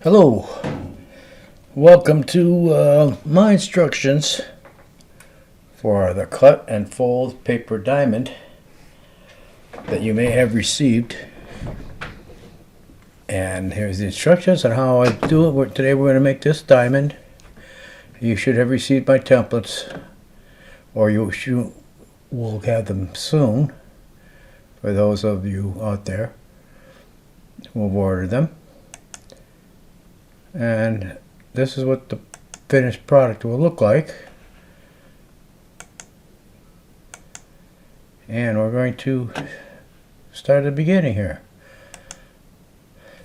Hello, welcome to my instructions for the cut and fold paper diamond that you may have received. And here's the instructions on how I do it. Today we're going to make this diamond. You should have received my templates, or you will have them soon for those of you out there who have ordered them. And this is what the finished product will look like. And we're going to start at the beginning here.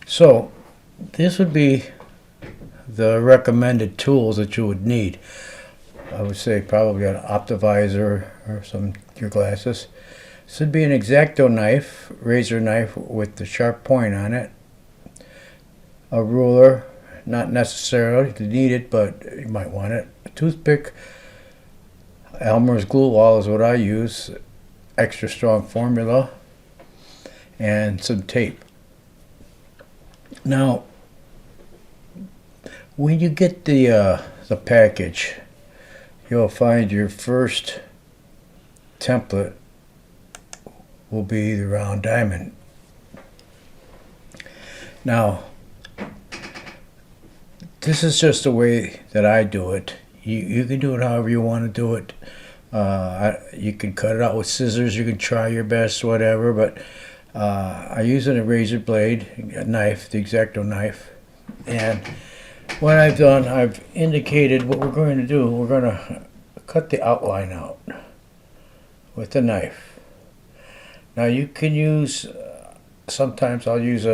So this would be the recommended tools that you would need. I would say probably an Optivisor or your glasses. This would be an X-Acto knife, razor knife with the sharp point on it. A ruler. Not necessarily needed, but you might want it. A toothpick. Elmer's glue wall is what I use. Extra strong formula. And some tape. Now, when you get the package, you'll find your first template will be the round diamond. Now, this is just the way that I do it. You can do it however you want to do it. You can cut it out with scissors. You can try your best, whatever. But I use a razor blade, a knife, the X-Acto knife. And what I've done, I've indicated what we're going to do. We're going to cut the outline out with the knife. Now you can use, sometimes I'll use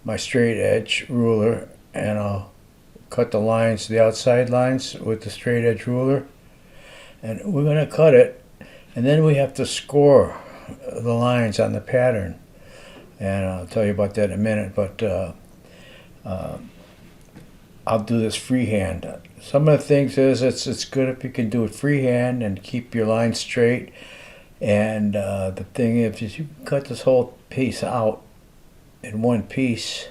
my straight edge ruler, and I'll cut the lines, the outside lines, with the straight edge ruler. And we're going to cut it, and then we have to score the lines on the pattern. And I'll tell you about that in a minute, but I'll do this freehand. Some of the things is it's good if you can do it freehand and keep your lines straight. And the thing is, if you cut this whole piece out in one piece,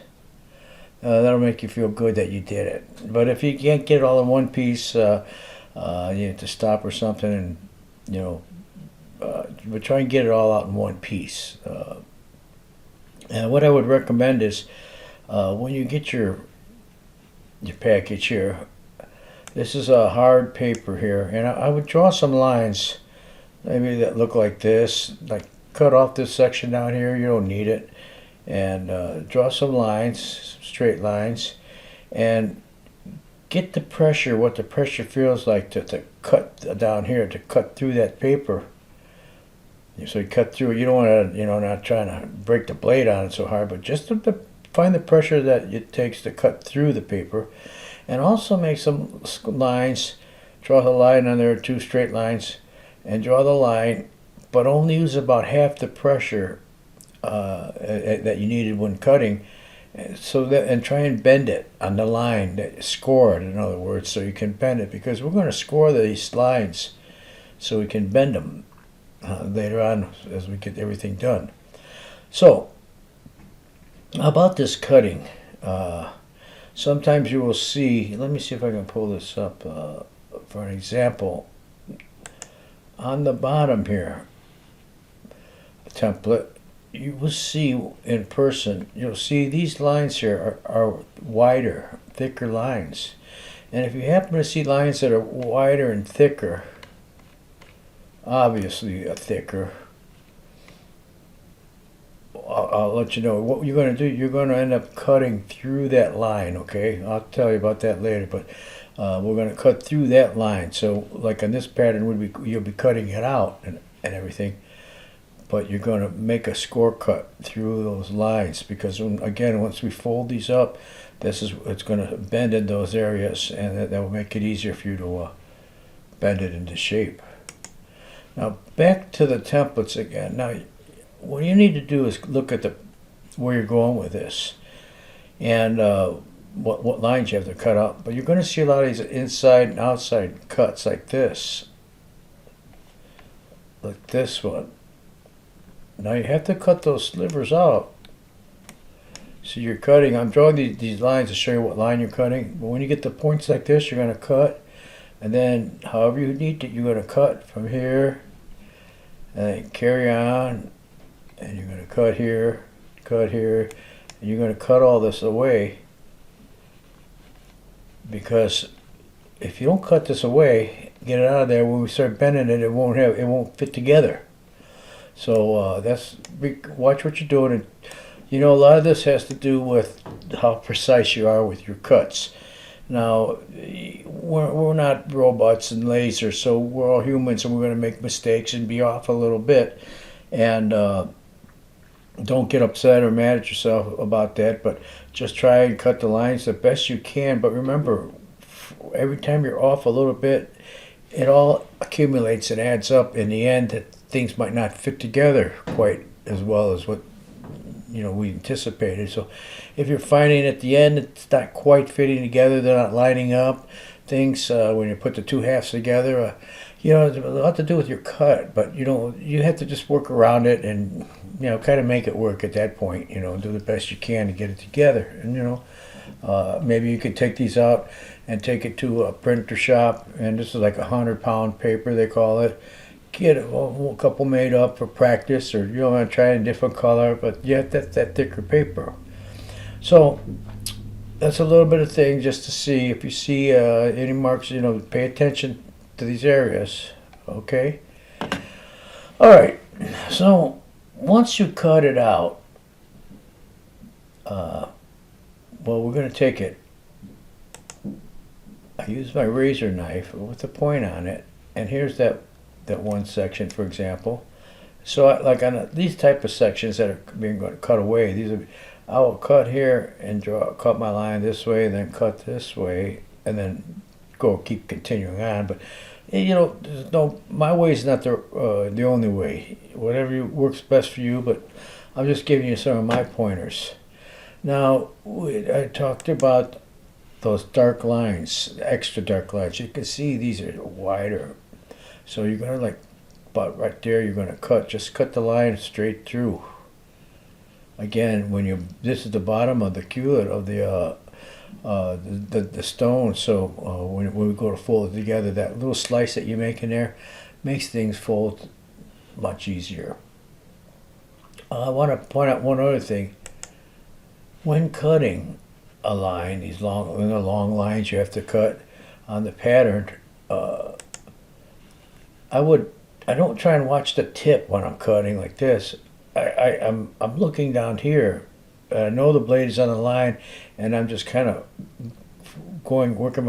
that'll make you feel good that you did it. But if you can't get it all in one piece, you have to stop or something, and but try and get it all out in one piece. And what I would recommend is when you get your package here, this is a hard paper here, and I would draw some lines, maybe that look like this. Like cut off this section down here. You don't need it. And draw some lines, straight lines, and get the pressure, what the pressure feels like to cut down here, to cut through that paper. So you cut through it. You don't want to, not trying to break the blade on it so hard, but just to find the pressure that it takes to cut through the paper. And also make some lines, draw the line on there, two straight lines, and draw the line, but only use about half the pressure that you needed when cutting, and try and bend it on the line, score it, in other words, so you can bend it, because we're going to score these lines so we can bend them later on as we get everything done. So about this cutting, sometimes you will see, let me see if I can pull this up for an example. On the bottom here, template, you will see in person, you'll see these lines here are wider, thicker lines. And if you happen to see lines that are wider and thicker, obviously thicker, I'll let you know what you're going to do. You're going to end up cutting through that line, okay? I'll tell you about that later, but we're going to cut through that line. So like on this pattern, you'll be cutting it out and everything. But you're going to make a score cut through those lines, because again, once we fold these up, it's going to bend in those areas, and that will make it easier for you to bend it into shape. Now back to the templates again. Now what you need to do is look at where you're going with this, and what lines you have to cut out. But you're going to see a lot of these inside and outside cuts like this one. Now you have to cut those slivers out So you're cutting, I'm drawing these lines to show you what line you're cutting. But when you get the points like this, you're going to cut. And then however you need to, you're going to cut from here. And then carry on. And you're going to cut here, and you're going to cut all this away. Because if you don't cut this away, get it out of there, when we start bending it, it won't fit together. So watch what you're doing. And, you know, a lot of this has to do with how precise you are with your cuts. Now, we're not robots and lasers, so we're all humans, and we're going to make mistakes and be off a little bit. And don't get upset or mad at yourself about that, but just try and cut the lines the best you can. But remember, every time you're off a little bit, it all accumulates and adds up in the end that things might not fit together quite as well as what we anticipated. So if you're finding at the end it's not quite fitting together, they're not lining up, things when you put the two halves together, it's a lot to do with your cut, but you have to just work around it and kind of make it work at that point, do the best you can to get it together. And maybe you could take these out and take it to a printer shop, and this is like 100-pound paper they call it. Get a couple made up for practice, or you want to try a different color, but you have that thicker paper. So that's a little bit of thing just to see. If you see any marks, pay attention to these areas. Okay. All right. So once you cut it out, we're going to take it. I use my razor knife with a point on it, and here's that one section, for example. So like on these type of sections that are being cut away, I will cut here and cut my line this way, and then cut this way, and then keep continuing on. But my way is not the only way. Whatever works best for you, but I'm just giving you some of my pointers. Now, I talked about those dark lines, extra dark lines. You can see these are wider. So you're going to about right there, you're going to just cut the line straight through. Again, this is the bottom of the culet of the stone. So when we go to fold it together, that little slice that you make in there makes things fold much easier. I want to point out one other thing. When cutting a line, these long lines you have to cut on the pattern, I don't try and watch the tip when I'm cutting like this. I'm looking down here. I know the blade is on the line, and I'm just kind of working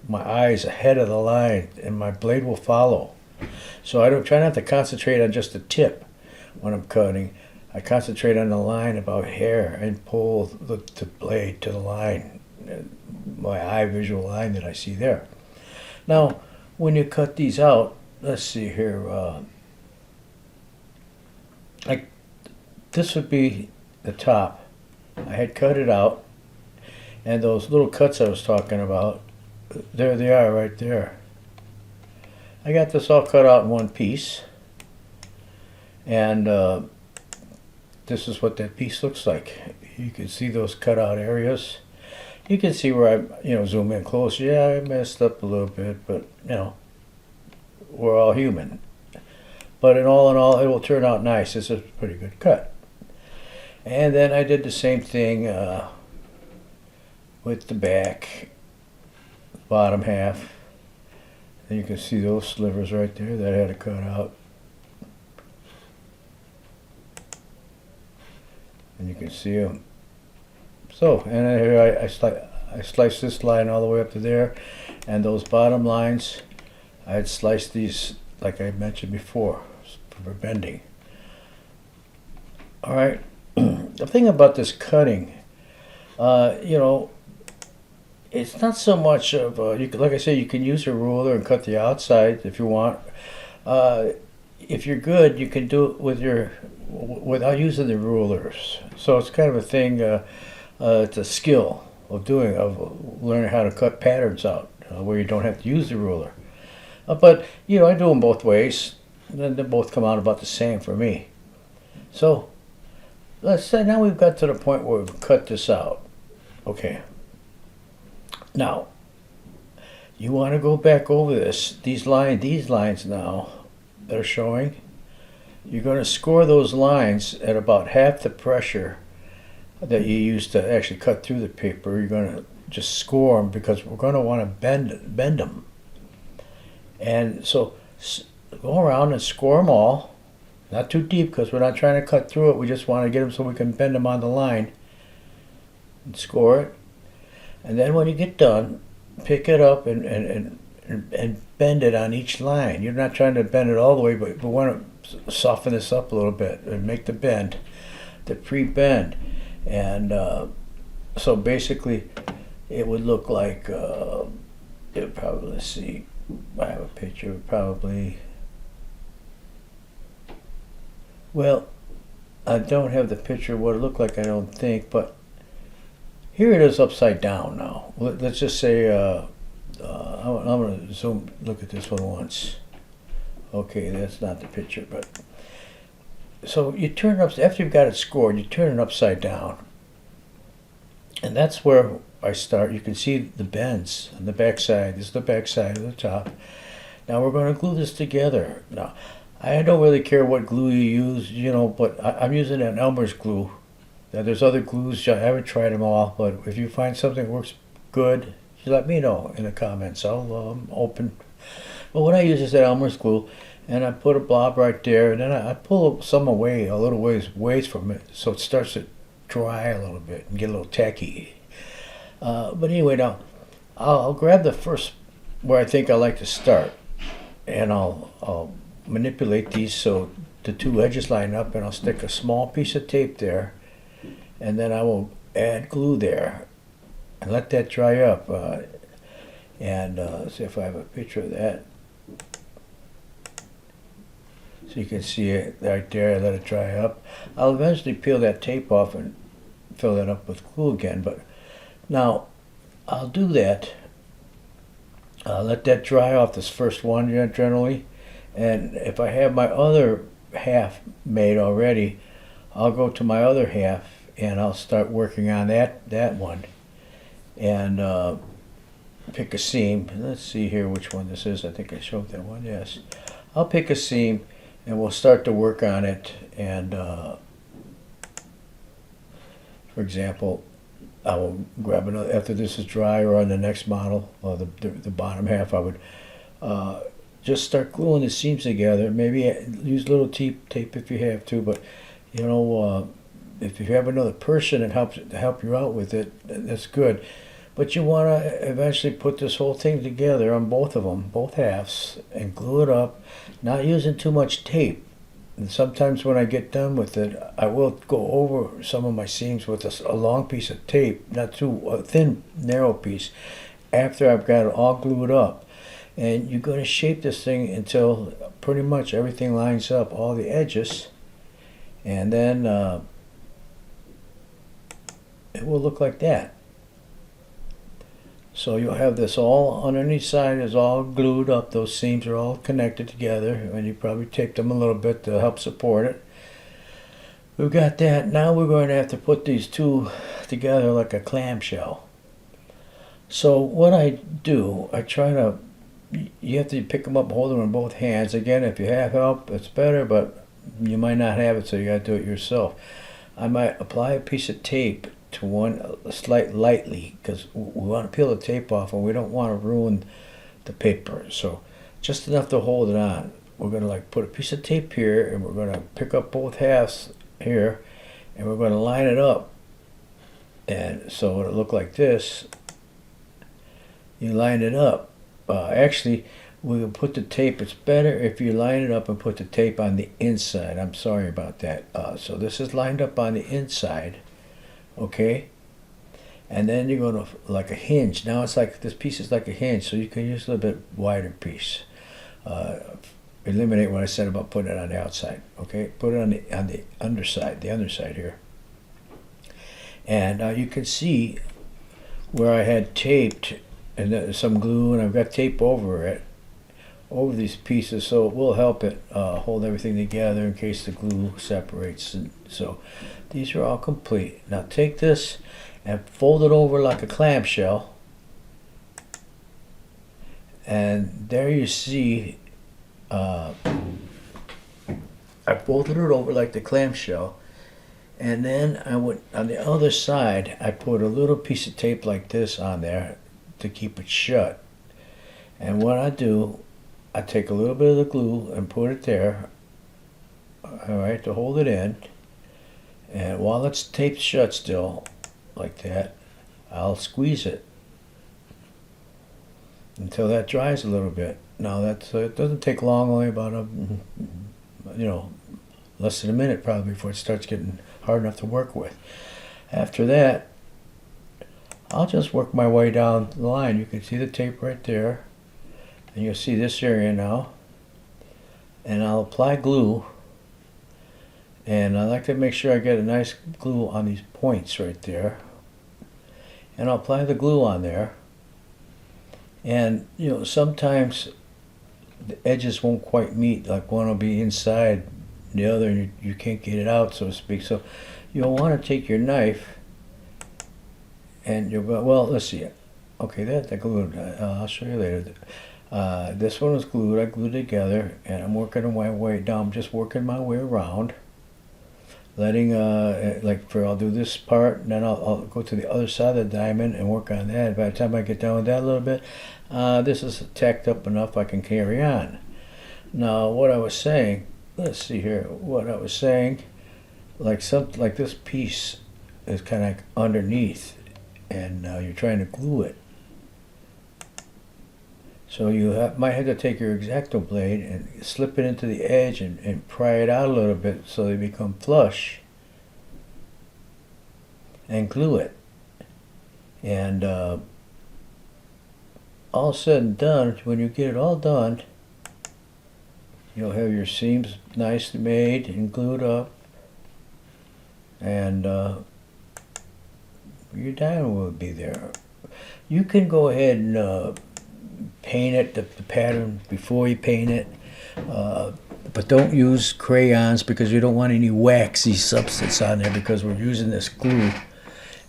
my eyes ahead of the line, and my blade will follow. So I don't try not to concentrate on just the tip when I'm cutting. I concentrate on the line about here and pull the blade to the line, my eye visual line that I see there. Now, when you cut these out, let's see here. This would be the top. I had cut it out, and those little cuts I was talking about, there they are right there. I got this all cut out in one piece, and this is what that piece looks like. You can see those cut out areas. You can see where I zoom in close. Yeah, I messed up a little bit, but we're all human. But in all, it will turn out nice. It's a pretty good cut. And then I did the same thing with the back, bottom half. And you can see those slivers right there that I had to cut out. And you can see them. So, and then here I sliced this line all the way up to there, and those bottom lines, I had sliced these like I mentioned before for bending. All right. The thing about this cutting, it's not so much of like I say, you can use a ruler and cut the outside if you want. If you're good, you can do it without using the rulers. So it's kind of a thing. It's a skill of learning how to cut patterns out where you don't have to use the ruler. But I do them both ways. They both come out about the same for me. So let's say now we've got to the point where we've cut this out. Okay. Now, you want to go back over these lines now that are showing. You're going to score those lines at about half the pressure that you used to actually cut through the paper. You're going to just score them because we're going to want to bend them. And so go around and score them all. Not too deep because we're not trying to cut through it. We just want to get them so we can bend them on the line. And score it. And then when you get done, pick it up and bend it on each line. You're not trying to bend it all the way, but we want to soften this up a little bit and make the bend, the pre-bend. And so basically it would look like, it would probably, let's see, I have a picture, probably, well, I don't have the picture of what it looked like, I don't think, but here it is upside down now. Let's just say, I'm going to zoom, look at this one once. Okay, that's not the picture, but so you turn it up, after you've got it scored, you turn it upside down. And that's where I start. You can see the bends on the back side. This is the back side of the top. Now we're going to glue this together. Now, I don't really care what glue you use, but I'm using an Elmer's glue. Now, there's other glues, I haven't tried them all, but if you find something that works good, you let me know in the comments. I'm open. But what I use is that Elmer's glue, and I put a blob right there, and then I pull some away, a little ways from it, so it starts to dry a little bit and get a little tacky. But anyway, now I'll grab the first where I think I like to start, and I'll manipulate these so the two edges line up, and I'll stick a small piece of tape there, and then I will add glue there and let that dry up. See if I have a picture of that. So you can see it right there, let it dry up. I'll eventually peel that tape off and fill that up with glue again, but now I'll do that. I'll let that dry off, this first one generally, and if I have my other half made already, I'll go to my other half and I'll start working on that one and pick a seam. Let's see here which one this is. I think I showed that one, yes. I'll pick a seam and we'll start to work on it, and for example, I will grab another, after this is dry or on the next model, or the bottom half, I would just start gluing the seams together. Maybe use little tape if you have to, but if you have another person that help you out with it, that's good. But you want to eventually put this whole thing together on both of them, both halves, and glue it up, not using too much tape. And sometimes when I get done with it, I will go over some of my seams with a long piece of tape, not too thin, narrow piece, after I've got it all glued up. And you're going to shape this thing until pretty much everything lines up, all the edges, and then it will look like that. So you'll have this all underneath side is all glued up. Those seams are all connected together, and you probably taped them a little bit to help support it. We've got that. Now we're going to have to put these two together like a clamshell. So what I do, you have to pick them up and hold them in both hands. Again, if you have help, it's better, but you might not have it, so you got to do it yourself. I might apply a piece of tape to one lightly, because we want to peel the tape off and we don't want to ruin the paper. So just enough to hold it on. We're going to put a piece of tape here, and we're going to pick up both halves here, and we're going to line it up. And so it'll look like this. You line it up. Actually, we'll put the tape. It's better if you line it up and put the tape on the inside. I'm sorry about that. So this is lined up on the inside. Okay, and then you're going to like a hinge. Now it's like this piece is like a hinge, so you can use a little bit wider piece. Eliminate what I said about putting it on the outside. Okay, put it on the underside here, and you can see where I had taped and some glue, and I've got tape over it. over these pieces, so it will help it hold everything together in case the glue separates. And so these are all complete. Now take this and fold it over like a clamshell, and there you see I folded it over like the clamshell, and then I went on the other side. I put a little piece of tape like this on there to keep it shut. And what I do, I take a little bit of the glue and put it there, all right, to hold it in. And while it's taped shut still, like that, I'll squeeze it until that dries a little bit. Now that's it doesn't take long, only about less than a minute probably before it starts getting hard enough to work with. After that, I'll just work my way down the line. You can see the tape right there, and you'll see this area now. And I'll apply glue, and I like to make sure I get a nice glue on these points right there. And I'll apply the glue on there. And sometimes the edges won't quite meet, like one will be inside the other and you can't get it out, so to speak. So you'll want to take your knife and let's see. Okay, that glued. I'll show you later. This one was glued. I glued it together, and I'm working my way down. I'm just working my way around, letting I'll do this part, and then I'll go to the other side of the diamond and work on that. By the time I get done with that a little bit, this is tacked up enough I can carry on. Now, what I was saying, let's see here. What I was saying, like this piece is kind of like underneath, and you're trying to glue it. So you might have to take your X-Acto blade and slip it into the edge and pry it out a little bit so they become flush, and glue it. And all said and done, when you get it all done, you'll have your seams nicely made and glued up, and your diamond will be there. You can go ahead and paint it, the pattern, before you paint it, but don't use crayons because you don't want any waxy substance on there, because we're using this glue.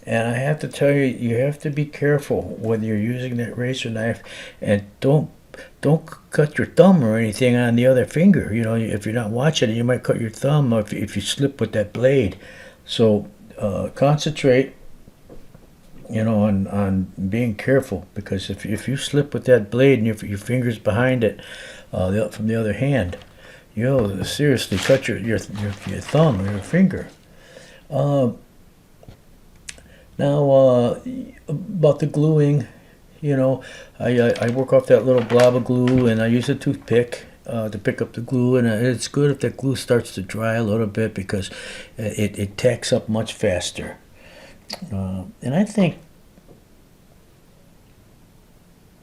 And I have to tell you, you have to be careful when you're using that razor knife, and don't cut your thumb or anything on the other finger. If you're not watching it, you might cut your thumb if you slip with that blade. So concentrate on being careful, because if you slip with that blade and your finger's behind it from the other hand, you'll seriously cut your thumb or your finger. Now about the gluing, I work off that little blob of glue, and I use a toothpick to pick up the glue, and it's good if that glue starts to dry a little bit, because it tacks up much faster. And I think,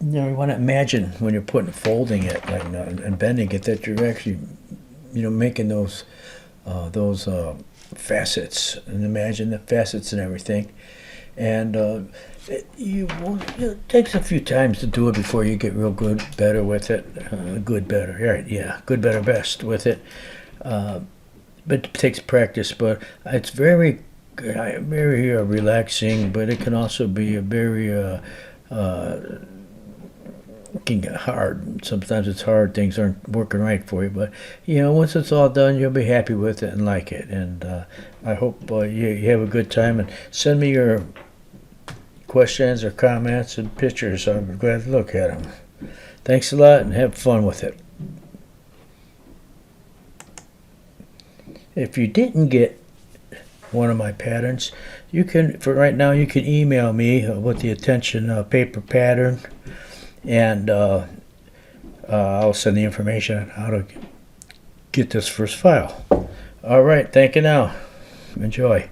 you want to imagine when you're folding it and bending it, that you're actually, making those facets, and imagine the facets and everything. And it takes a few times to do it before you get real good, better with it. Good, better, right? Yeah, good, better, best with it. But it takes practice. But it's very relaxing, but it can also be a very can get hard. Sometimes it's hard, things aren't working right for you, but once it's all done, you'll be happy with it and like it. And I hope you have a good time, and send me your questions or comments and pictures. I'm glad to look at them. Thanks a lot, and have fun with it. If you didn't get one of my patterns, you can email me with the attention paper pattern, and I'll send the information on how to get this first file. All right, thank you now. Enjoy.